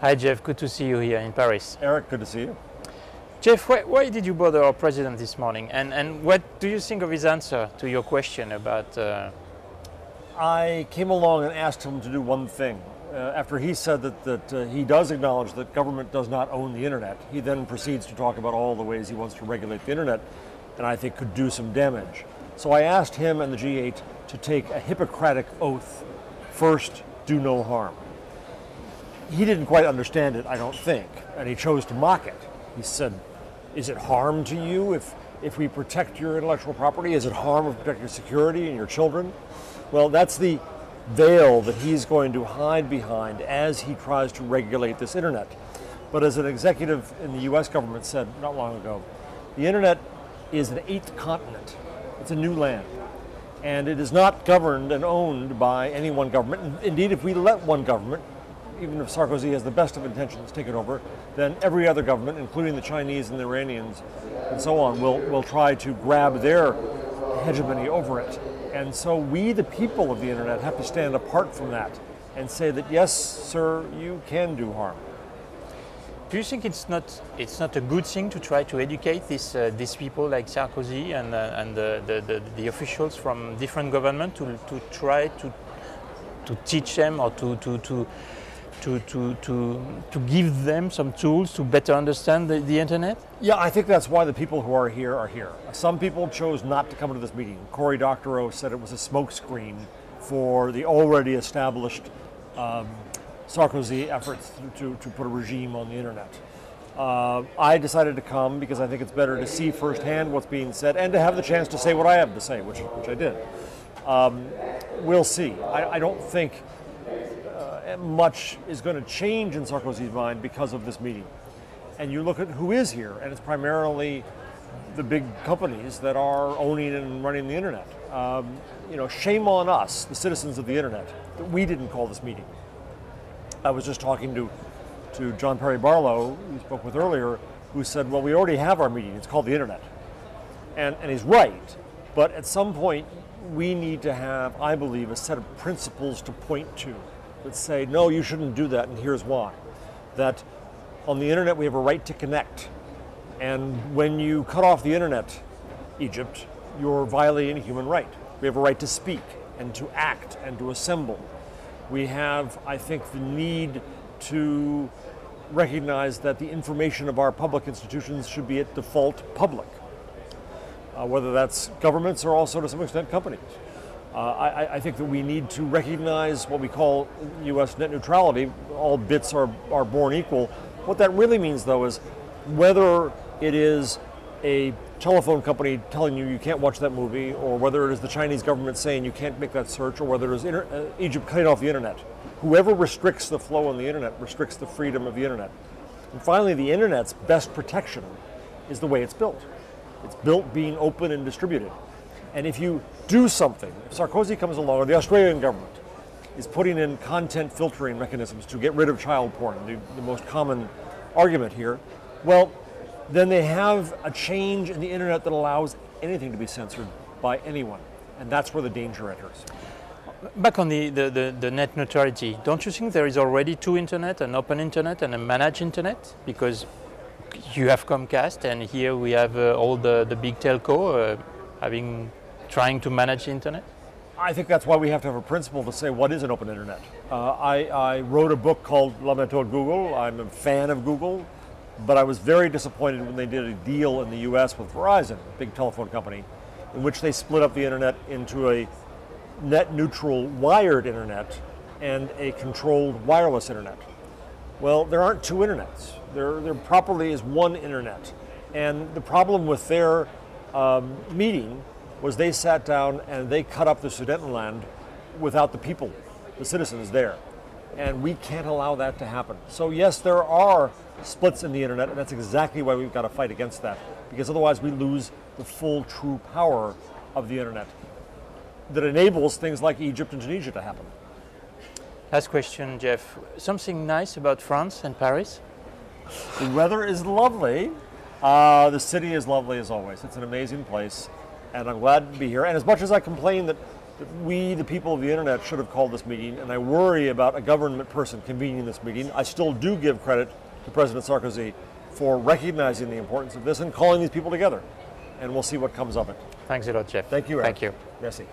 Hi Jeff, good to see you here in Paris. Eric, good to see you. Jeff, why did you bother our president this morning? And what do you think of his answer to your question about... I came along and asked him to do one thing. After he said that he does acknowledge that government does not own the internet, he then proceeds to talk about all the ways he wants to regulate the internet, and I think could do some damage. So I asked him and the G8 to take a Hippocratic oath. First, do no harm. He didn't quite understand it, I don't think, and he chose to mock it. He said, is it harm to you if we protect your intellectual property? Is it harm if we protect your security and your children? Well, that's the veil that he's going to hide behind as he tries to regulate this internet. But as an executive in the US government said not long ago, the internet is an 8th continent. It's a new land. And it is not governed and owned by any one government. Indeed, if we let one government, even if Sarkozy has the best of intentions, take it over, then every other government, including the Chinese and the Iranians and so on, will try to grab their hegemony over it. And so we, the people of the internet, have to stand apart from that and say that, yes, sir, you can do harm. Do you think it's not a good thing to try to educate these people like Sarkozy and the officials from different governments to try to teach them or to give them some tools to better understand the internet? Yeah, I think that's why the people who are here are here. Some people chose not to come to this meeting. Cory Doctorow said it was a smokescreen for the already established Sarkozy efforts to put a regime on the internet. I decided to come because I think it's better to see firsthand what's being said and to have the chance to say what I have to say, which I did. We'll see. I don't think much is going to change in Sarkozy's mind because of this meeting. And you look at who is here, and it's primarily the big companies that are owning and running the internet. You know, shame on us, the citizens of the internet, that we didn't call this meeting. I was just talking to John Perry Barlow, who we spoke with earlier, who said, well, we already have our meeting, it's called the internet. And he's right, but at some point we need to have, I believe, a set of principles to point to that say, no, you shouldn't do that, and here's why. That on the internet we have a right to connect, and when you cut off the internet, Egypt, you're violating a human right. We have a right to speak and to act and to assemble. We have, I think, the need to recognize that the information of our public institutions should be at default public, whether that's governments or also to some extent companies. I think that we need to recognize what we call U.S. net neutrality. All bits are born equal. What that really means, though, is whether it is a telephone company telling you can't watch that movie, or whether it is the Chinese government saying you can't make that search, or whether it is Egypt cutting off the internet. Whoever restricts the flow on the internet restricts the freedom of the internet. And finally, the internet's best protection is the way it's built. It's built being open and distributed. And if you do something, if Sarkozy comes along, or the Australian government is putting in content filtering mechanisms to get rid of child porn, the most common argument here, well, then they have a change in the internet that allows anything to be censored by anyone. And that's where the danger enters. Back on the net neutrality, don't you think there is already two internet, an open internet and a managed internet? Because you have Comcast, and here we have all the big telco trying to manage the internet? I think that's why we have to have a principle to say what is an open internet. I wrote a book called La Méthode Google. I'm a fan of Google, but I was very disappointed when they did a deal in the US with Verizon, a big telephone company, in which they split up the internet into a net neutral wired internet and a controlled wireless internet. Well, there aren't two internets. There properly is one internet. And the problem with their meeting was they sat down and they cut up the Sudetenland without the people, the citizens there. And we can't allow that to happen. So yes, there are splits in the internet, and that's exactly why we've got to fight against that, because otherwise we lose the full true power of the internet that enables things like Egypt and Tunisia to happen. Last question, Jeff. Something nice about France and Paris? The weather is lovely. The city is lovely as always. It's an amazing place, and I'm glad to be here. And as much as I complain that that we, the people of the internet, should have called this meeting, and I worry about a government person convening this meeting. I still do give credit to President Sarkozy for recognizing the importance of this and calling these people together. And we'll see what comes of it. Thanks a lot, Jeff. Thank you, Eric. Thank you. Merci.